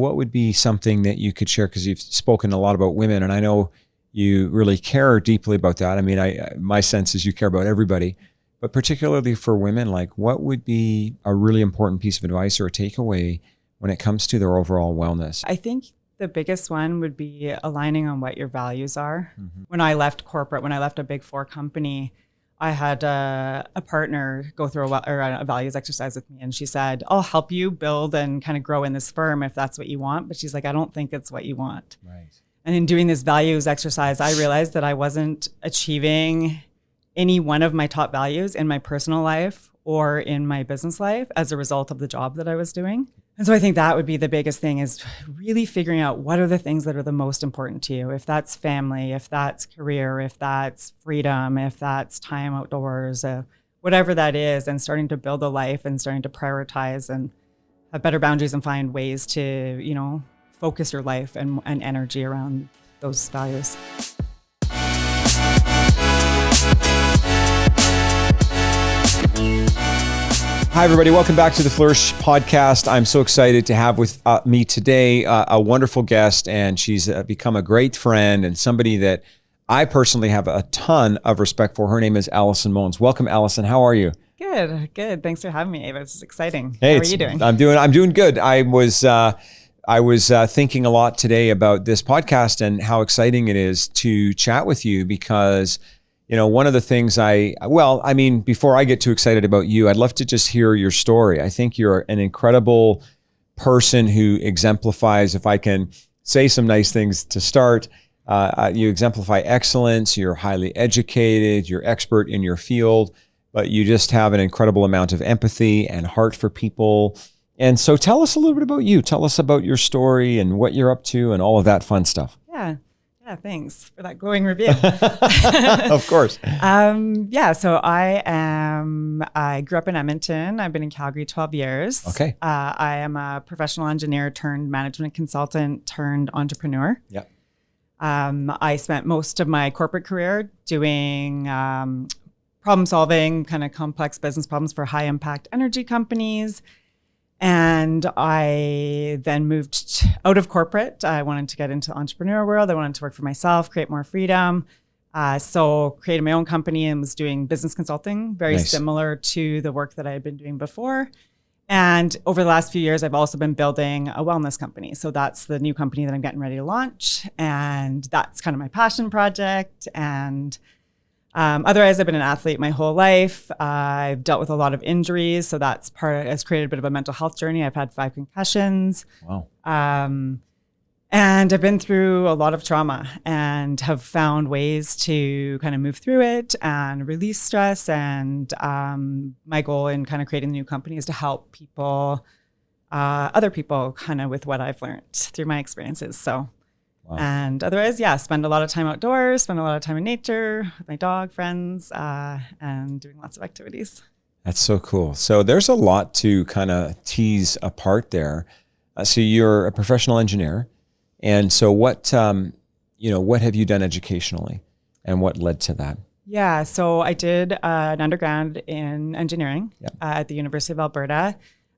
what would be something that you could share? Because you've spoken a lot about women, and I know you really care deeply about that. I mean, my sense is you care about everybody, but particularly for women, like what would be a really important piece of advice or a takeaway when it comes to their overall wellness? I think the biggest one would be aligning on what your values are. When I left corporate, when I left a big four company, I had a partner go through a values exercise with me, and she said, I'll help you build and kind of grow in this firm if that's what you want. But she's like, I don't think it's what you want. Right. And in doing this values exercise, I realized that I wasn't achieving any one of my top values in my personal life or in my business life as a result of the job that I was doing. And so I think that would be the biggest thing, is really figuring out what are the things that are the most important to you. If that's family, if that's career, if that's freedom, if that's time outdoors, whatever that is, and starting to build a life and starting to prioritize and have better boundaries and find ways to, focus your life and energy around those values. Hi, everybody. Welcome back to the Flourish podcast. I'm so excited to have with me today a wonderful guest, and she's become a great friend and somebody that I personally have a ton of respect for. Her name is Allison Mones. Welcome, Allison. How are you? Good. Thanks for having me, Ava. This is exciting. Hey, how are you doing? I'm doing good. I was thinking a lot today about this podcast and how exciting it is to chat with you because one of the things before I get too excited about you, I'd love to just hear your story. I think you're an incredible person who exemplifies, if I can say some nice things to start, you exemplify excellence, you're highly educated, you're expert in your field, but you just have an incredible amount of empathy and heart for people. And so tell us a little bit about you. Tell us about your story and what you're up to and all of that fun stuff. Yeah, thanks for that glowing review. Of course. So I grew up in Edmonton. I've been in Calgary 12 years. Okay. I am a professional engineer turned management consultant turned entrepreneur. Yeah. I spent most of my corporate career doing problem solving, kind of complex business problems for high impact energy companies. And I then moved out of corporate. I wanted to get into the entrepreneur world. I wanted to work for myself, create more freedom. So created my own company and was doing business consulting, very similar to the work that I had been doing before. And over the last few years, I've also been building a wellness company. So that's the new company that I'm getting ready to launch. And that's kind of my passion project. And otherwise, I've been an athlete my whole life. I've dealt with a lot of injuries. So that's it's created a bit of a mental health journey. I've had 5 concussions. Wow. And I've been through a lot of trauma and have found ways to kind of move through it and release stress. And my goal in kind of creating the new company is to help people, other people kind of with what I've learned through my experiences. So. Wow. And otherwise, spend a lot of time outdoors, spend a lot of time in nature with my dog, friends, and doing lots of activities. That's so cool. So there's a lot to kind of tease apart there. So you're a professional engineer. And so what have you done educationally and what led to that? Yeah, so I did an undergrad in engineering at the University of Alberta.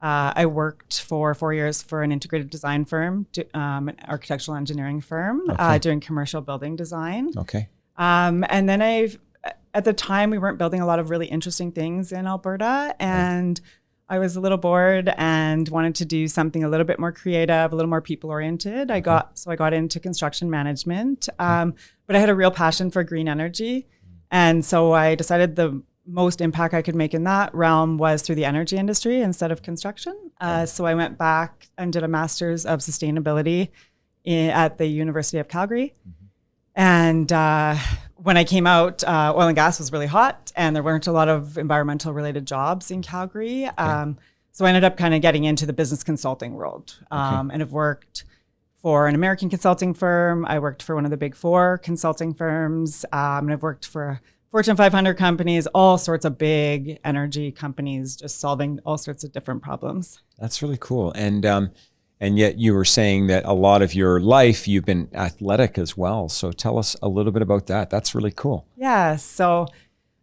I worked for 4 years for an integrated design firm, an architectural engineering firm, doing commercial building design. Okay. And then at the time, we weren't building a lot of really interesting things in Alberta. And I was a little bored and wanted to do something a little bit more creative, a little more people-oriented. I got into construction management, but I had a real passion for green energy. And so I decided the most impact I could make in that realm was through the energy industry instead of construction. So I went back and did a master's of sustainability at the University of Calgary. And when I came out, oil and gas was really hot and there weren't a lot of environmental related jobs in Calgary. So I ended up kind of getting into the business consulting world and have worked for an American consulting firm. I worked for one of the big 4 consulting firms. And I've worked for Fortune 500 companies, all sorts of big energy companies, just solving all sorts of different problems. That's really cool. And yet you were saying that a lot of your life, you've been athletic as well. So tell us a little bit about that. That's really cool. Yeah. So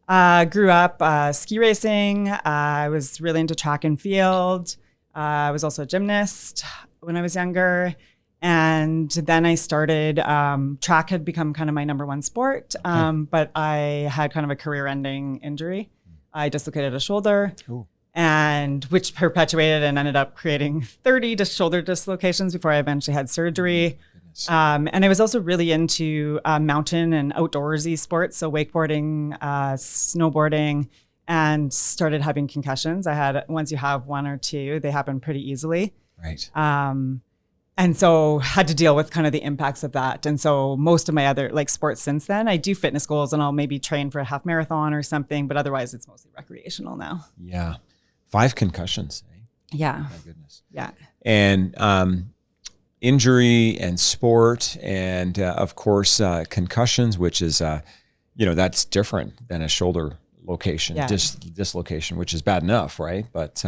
grew up ski racing. I was really into track and field. I was also a gymnast. when I was younger. And then I started, track had become kind of my number one sport, but I had kind of a career-ending injury. I dislocated a shoulder, and which perpetuated and ended up creating 30 shoulder dislocations before I eventually had surgery. And I was also really into mountain and outdoorsy sports, so wakeboarding, snowboarding, and started having concussions. Once you have one or two, they happen pretty easily. Right. And so had to deal with kind of the impacts of that. And so most of my other like sports since then, I do fitness goals and I'll maybe train for a half marathon or something, but otherwise it's mostly recreational now. Yeah. 5 concussions. Eh? Yeah. My goodness. Yeah. And injury and sport and of course concussions, which is, that's different than a shoulder location, dislocation, which is bad enough, right? But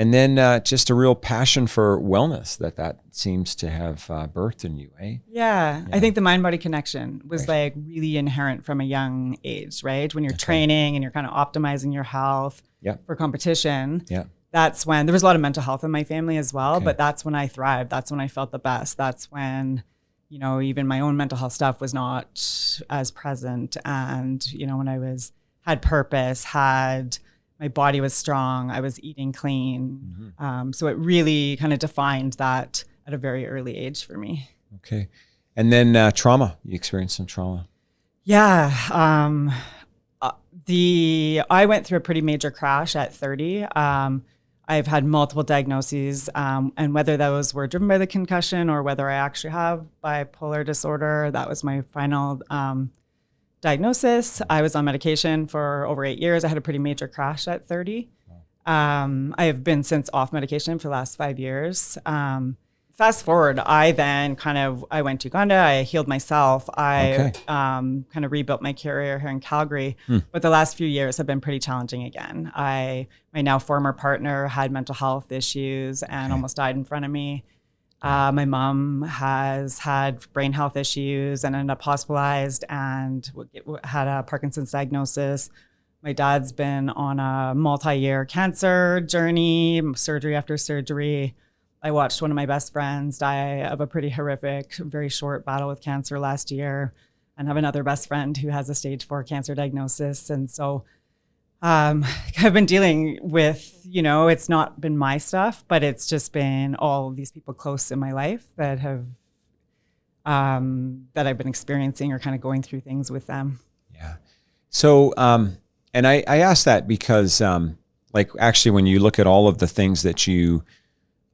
and then just a real passion for wellness that seems to have birthed in you, eh? Yeah. I think the mind-body connection was like really inherent from a young age, right? When you're training and you're kind of optimizing your health for competition. Yeah. That's when there was a lot of mental health in my family as well, but that's when I thrived. That's when I felt the best. That's when, even my own mental health stuff was not as present. And, when I had purpose, my body was strong, I was eating clean. So it really kind of defined that at a very early age for me. Okay. And then trauma, you experienced some trauma. Yeah. I went through a pretty major crash at 30. I've had multiple diagnoses, and whether those were driven by the concussion or whether I actually have bipolar disorder, that was my final diagnosis. I was on medication for over 8 years. I had a pretty major crash at 30. I have been since off medication for the last 5 years. Fast forward, I went to Uganda. I healed myself. I kind of rebuilt my career here in Calgary. But the last few years have been pretty challenging again. My now former partner had mental health issues and almost died in front of me. My mom has had brain health issues and ended up hospitalized and had a Parkinson's diagnosis. My dad's been on a multi-year cancer journey, surgery after surgery. I watched one of my best friends die of a pretty horrific, very short battle with cancer last year, and have another best friend who has a stage 4 cancer diagnosis. And so I've been dealing with, it's not been my stuff, but it's just been all of these people close in my life that have, that I've been experiencing or kind of going through things with them. Yeah. So, and I asked that because, actually when you look at all of the things that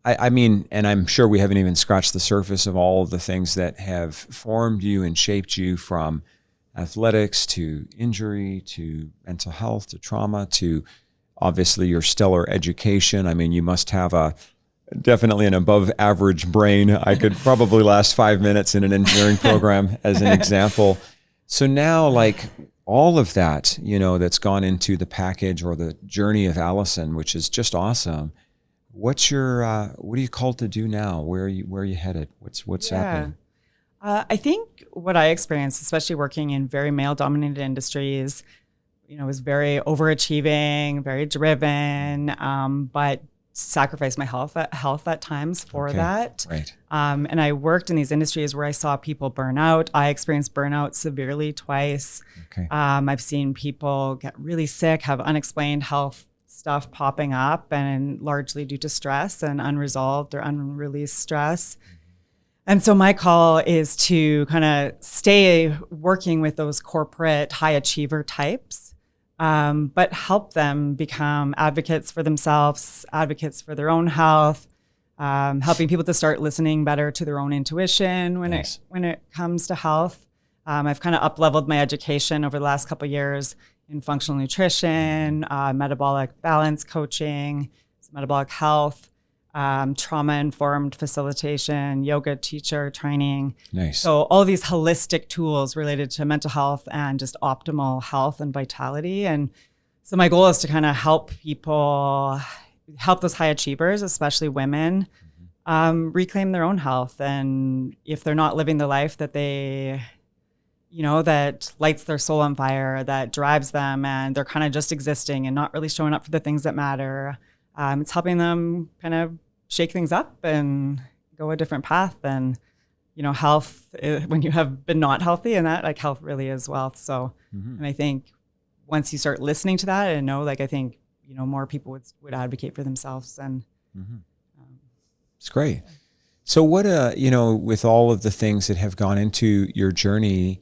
I mean, and I'm sure we haven't even scratched the surface of all of the things that have formed you and shaped you, from athletics to injury to mental health to trauma to obviously your stellar education. I mean, you must have definitely an above average brain. I could probably last 5 minutes in an engineering program as an example. So now, all of that, that's gone into the package or the journey of Allison, which is just awesome. What are you called to do now? Where are you headed? What's happening? I think what I experienced, especially working in very male-dominated industries, was very overachieving, very driven, but sacrificed my health at times for that. Right. And I worked in these industries where I saw people burn out. I experienced burnout severely twice. Okay. I've seen people get really sick, have unexplained health stuff popping up, and largely due to stress and unresolved or unreleased stress. And so my call is to kind of stay working with those corporate high achiever types, but help them become advocates for themselves, advocates for their own health, helping people to start listening better to their own intuition when it comes to health. I've kind of up-leveled my education over the last couple of years in functional nutrition, metabolic balance coaching, metabolic health, trauma-informed facilitation, yoga teacher training. Nice. So all of these holistic tools related to mental health and just optimal health and vitality. And so my goal is to kind of help those high achievers, especially women, reclaim their own health. And if they're not living the life that they that lights their soul on fire, that drives them, and they're kind of just existing and not really showing up for the things that matter. It's helping them kind of shake things up and go a different path. And, health, when you have been not healthy, and that, like, health really is wealth. So, and I think once you start listening to that and know, like, I think, more people would advocate for themselves. And it's great. So what, with all of the things that have gone into your journey,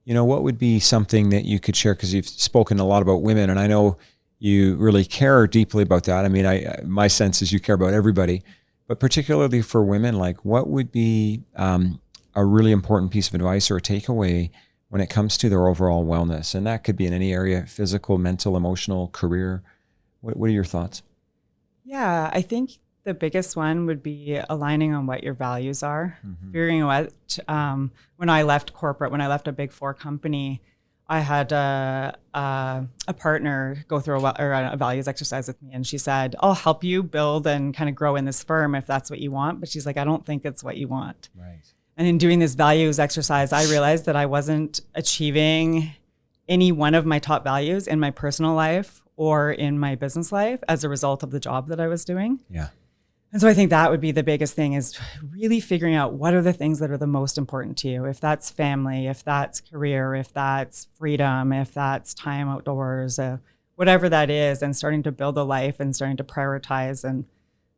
what would be something that you could share? Because you've spoken a lot about women, and I know you really care deeply about that. I mean, my sense is you care about everybody, but particularly for women, like, what would be a really important piece of advice or a takeaway when it comes to their overall wellness? And that could be in any area: physical, mental, emotional, career. What are your thoughts? Yeah, I think the biggest one would be aligning on what your values are. Figuring out when I left corporate, when I left a Big Four company, I had a partner go through a values exercise with me, and she said, "I'll help you build and kind of grow in this firm if that's what you want." But she's like, "I don't think it's what you want." Right. And in doing this values exercise, I realized that I wasn't achieving any one of my top values in my personal life or in my business life as a result of the job that I was doing. Yeah. And so I think that would be the biggest thing, is really figuring out what are the things that are the most important to you. If that's family, if that's career, if that's freedom, if that's time outdoors, whatever that is, and starting to build a life and starting to prioritize and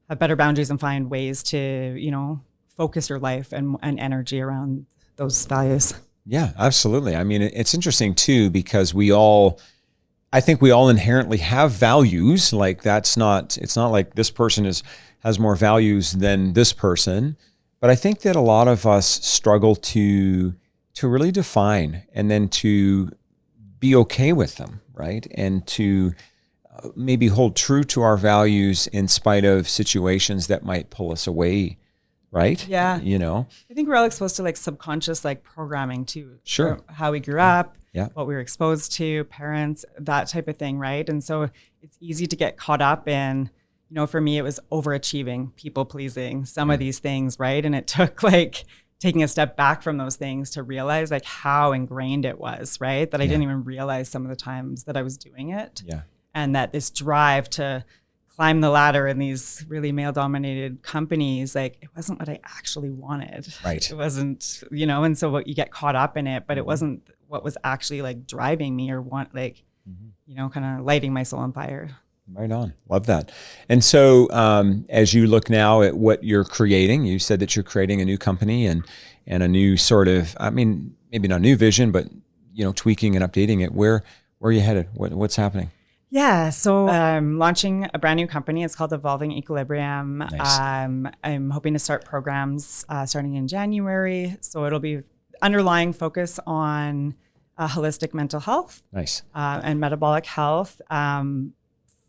have better boundaries and find ways to, focus your life and energy around those values. Yeah, absolutely. I mean, it's interesting too, because I think we all inherently have values. Like, it's not like this person has more values than this person. But I think that a lot of us struggle to really define and then to be okay with them, right? And to maybe hold true to our values in spite of situations that might pull us away, right? Yeah. I think we're all exposed to, like, subconscious, like, programming too. Sure. How we grew up, yeah, what we were exposed to, parents, that type of thing, right? And so it's easy to get caught up in, for me, it was overachieving, people pleasing, some of these things, right? And it took, like, taking a step back from those things to realize, like, how ingrained it was, right? That I didn't even realize some of the times that I was doing it. Yeah. And that this drive to climb the ladder in these really male-dominated companies, like, it wasn't what I actually wanted. Right. It wasn't, and so you get caught up in it, but it wasn't what was actually, like, driving me or kind of lighting my soul on fire. Right on. Love that. And so as you look now at what you're creating, you said that you're creating a new company and a new sort of, I mean, maybe not new vision, but, tweaking and updating it. Where are you headed? What's happening? Yeah. So I'm launching a brand new company. It's called Evolving Equilibrium. Nice. I'm hoping to start programs starting in January. So it'll be underlying focus on holistic mental health. Nice. And metabolic health.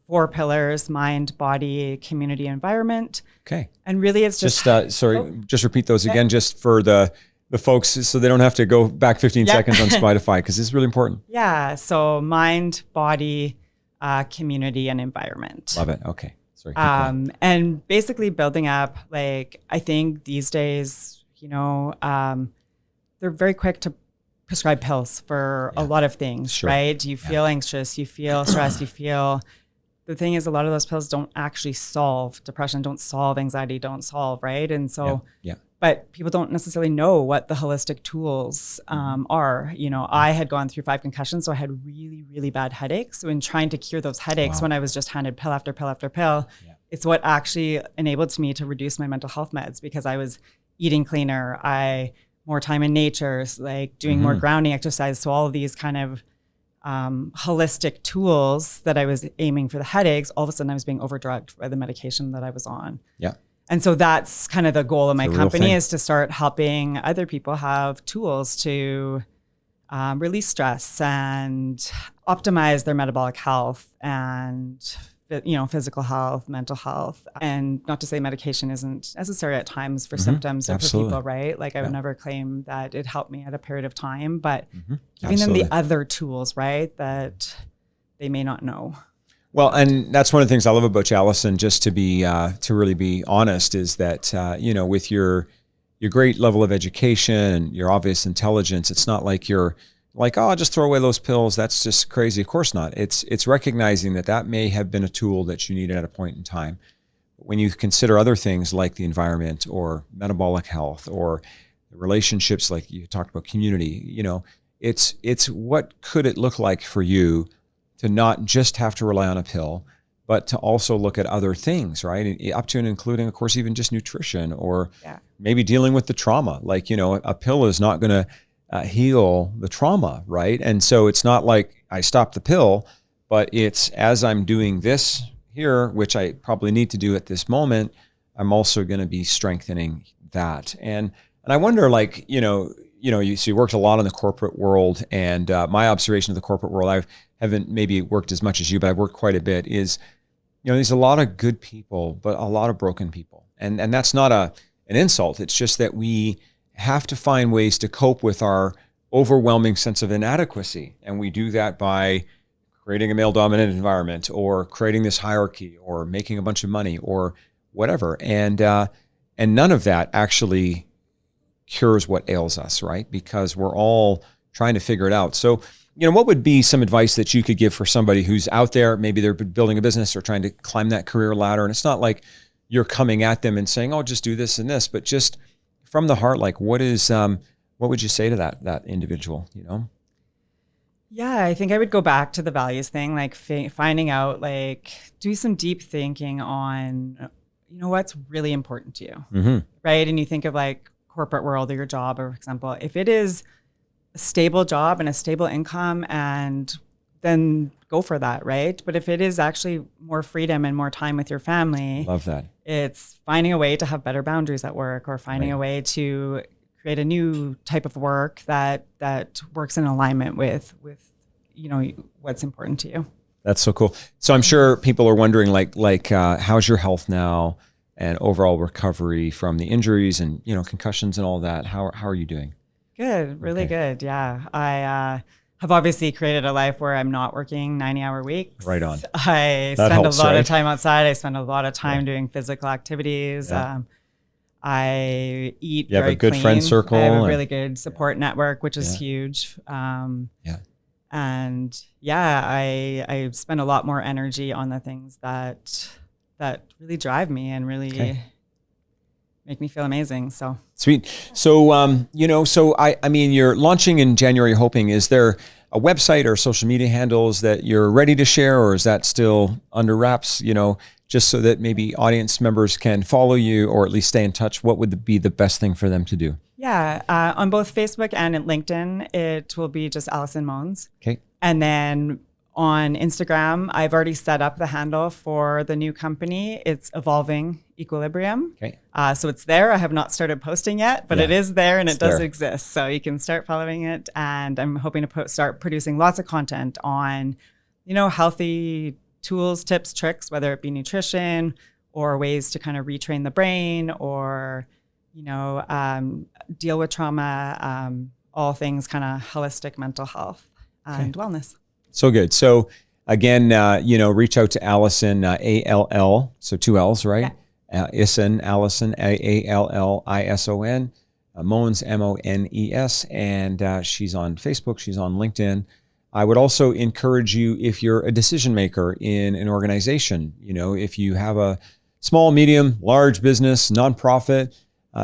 4 pillars: mind, body, community, environment. Okay. And really it's just just repeat those again, just for the folks, so they don't have to go back 15 seconds on Spotify, because this is really important. Yeah. So mind, body, community, and environment. Love it. Okay. Sorry. And basically building up, like, I think these days, they're very quick to prescribe pills for a lot of things, Sure. right? You feel anxious, you feel stressed, the thing is, a lot of those pills don't actually solve depression, don't solve anxiety, don't solve, right? And so, but people don't necessarily know what the holistic tools are. I had gone through 5 concussions, so I had really, really bad headaches. So in trying to cure those headaches, when I was just handed pill after pill after pill, it's what actually enabled me to reduce my mental health meds, because I was eating cleaner, more time in nature, like doing more grounding exercise. So all of these kind of holistic tools that I was aiming for the headaches, all of a sudden I was being overdrugged by the medication that I was on. Yeah. And so that's kind of the goal of my company, is to start helping other people have tools to release stress and optimize their metabolic health and physical health, mental health. And not to say medication isn't necessary at times for symptoms or for people, right? Like, I would never claim that it helped me at a period of time, but giving them the other tools, right, that they may not know. Well, and that's one of the things I love about you, Allison, just to be, to really be honest, is that, with your great level of education and your obvious intelligence, it's not like you're like, oh, I'll just throw away those pills. That's just crazy. Of course not. It's recognizing that may have been a tool that you needed at a point in time. when you consider other things like the environment or metabolic health or the relationships, like you talked about community, it's what could it look like for you to not just have to rely on a pill, but to also look at other things, right? Up to and including, of course, even just nutrition or maybe dealing with the trauma. Like, a pill is not going to heal the trauma, right? And so it's not like I stop the pill, but it's as I'm doing this here, which I probably need to do at this moment, I'm also going to be strengthening that. And I wonder, like, you worked a lot in the corporate world, and my observation of the corporate world, I haven't maybe worked as much as you, but I've worked quite a bit, is, there's a lot of good people, but a lot of broken people. And that's not an insult. It's just that we have to find ways to cope with our overwhelming sense of inadequacy. And we do that by creating a male-dominant environment or creating this hierarchy or making a bunch of money or whatever. And none of that actually cures what ails us, right? Because we're all trying to figure it out. So, what would be some advice that you could give for somebody who's out there, maybe they're building a business or trying to climb that career ladder, and it's not like you're coming at them and saying, "Oh, just do this and this," but just from the heart, like what would you say to that individual, Yeah, I think I would go back to the values thing, like finding out, like do some deep thinking on, what's really important to you, right? And you think of like corporate world or your job, or for example, if it is a stable job and a stable income, and then go for that, right? But if it is actually more freedom and more time with your family, love that. It's finding a way to have better boundaries at work, or finding a way to create a new type of work that works in alignment with what's important to you. That's so cool. So I'm sure people are wondering, like how's your health now and overall recovery from the injuries and concussions and all that? How are you doing? Good, really good. Yeah, I have obviously created a life where I'm not working 90-hour weeks. Right on. I spend a lot of time outside. I spend a lot of time doing physical activities. Yeah. I eat very clean. You have a good friend circle. I have a really good support network, which is huge. And I spend a lot more energy on the things that really drive me and really make me feel amazing. So sweet. So, I mean, you're launching in January, hoping. Is there a website or social media handles that you're ready to share, or is that still under wraps, just so that maybe audience members can follow you or at least stay in touch? What would be the best thing for them to do? Yeah. On both Facebook and LinkedIn, it will be just Allison Mones. Okay. And then on Instagram, I've already set up the handle for the new company. It's Evolving Equilibrium. Okay. So it's there. I have not started posting yet, but it is there and it does exist. So you can start following it. And I'm hoping to start producing lots of content on, healthy tools, tips, tricks, whether it be nutrition or ways to kind of retrain the brain or, deal with trauma, all things kind of holistic mental health and wellness. So good. So again, reach out to Allison, A-L-L, so 2 L's, right? Yeah. Allison, A-A-L-L-I-S-O-N, Mones, M-O-N-E-S, and she's on Facebook, she's on LinkedIn. I would also encourage you, if you're a decision maker in an organization, if you have a small, medium, large business, nonprofit,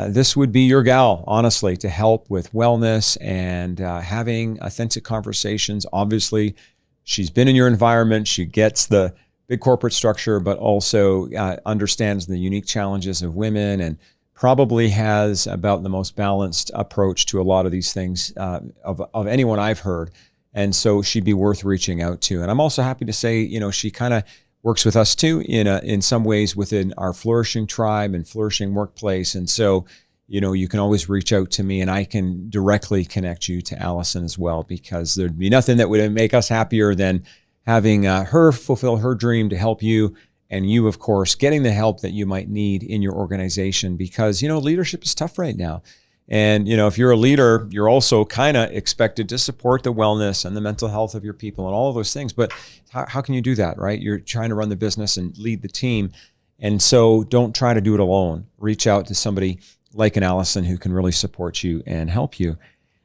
this would be your gal, honestly, to help with wellness and having authentic conversations. Obviously, she's been in your environment. She gets the big corporate structure, but also understands the unique challenges of women and probably has about the most balanced approach to a lot of these things of anyone I've heard. And so she'd be worth reaching out to. And I'm also happy to say, she kind of works with us too in some ways within our Flourishing tribe and Flourishing workplace. And so, you can always reach out to me and I can directly connect you to Allison as well, because there'd be nothing that would make us happier than having her fulfill her dream to help you. And you, of course, getting the help that you might need in your organization, because, leadership is tough right now. And, if you're a leader, you're also kind of expected to support the wellness and the mental health of your people and all of those things. But how can you do that, right? You're trying to run the business and lead the team. And so don't try to do it alone. Reach out to somebody like an Allison who can really support you and help you.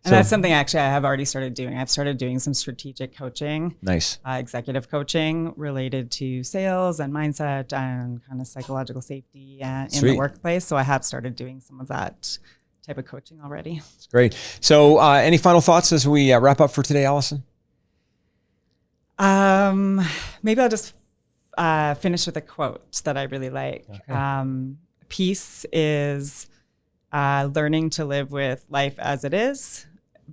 And that's something actually I have already started doing. I've started doing some strategic coaching. Nice. Executive coaching related to sales and mindset and kind of psychological safety in the workplace. So I have started doing some of that type of coaching already. That's great. So any final thoughts as we wrap up for today, Allison? Maybe I'll just finish with a quote that I really like. Okay. Peace is learning to live with life as it is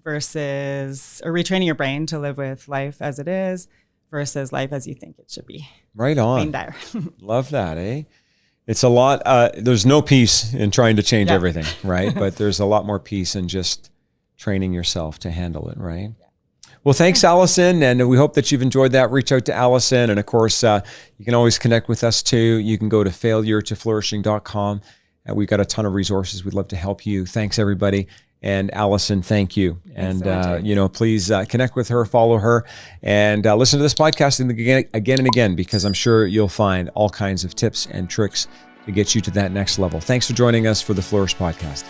versus, or retraining your brain to live with life as it is versus life as you think it should be. Right on. Love that, eh? It's a lot. There's no peace in trying to change everything, right? But there's a lot more peace in just training yourself to handle it, right? Yeah. Well, thanks, Allison. And we hope that you've enjoyed that. Reach out to Allison. And of course, you can always connect with us too. You can go to failuretoflourishing.com. We've got a ton of resources. We'd love to help you. Thanks, everybody. And Allison, thank you. Thanks so much. Please connect with her, follow her, and listen to this podcast again and again, because I'm sure you'll find all kinds of tips and tricks to get you to that next level. Thanks for joining us for the Flourish podcast.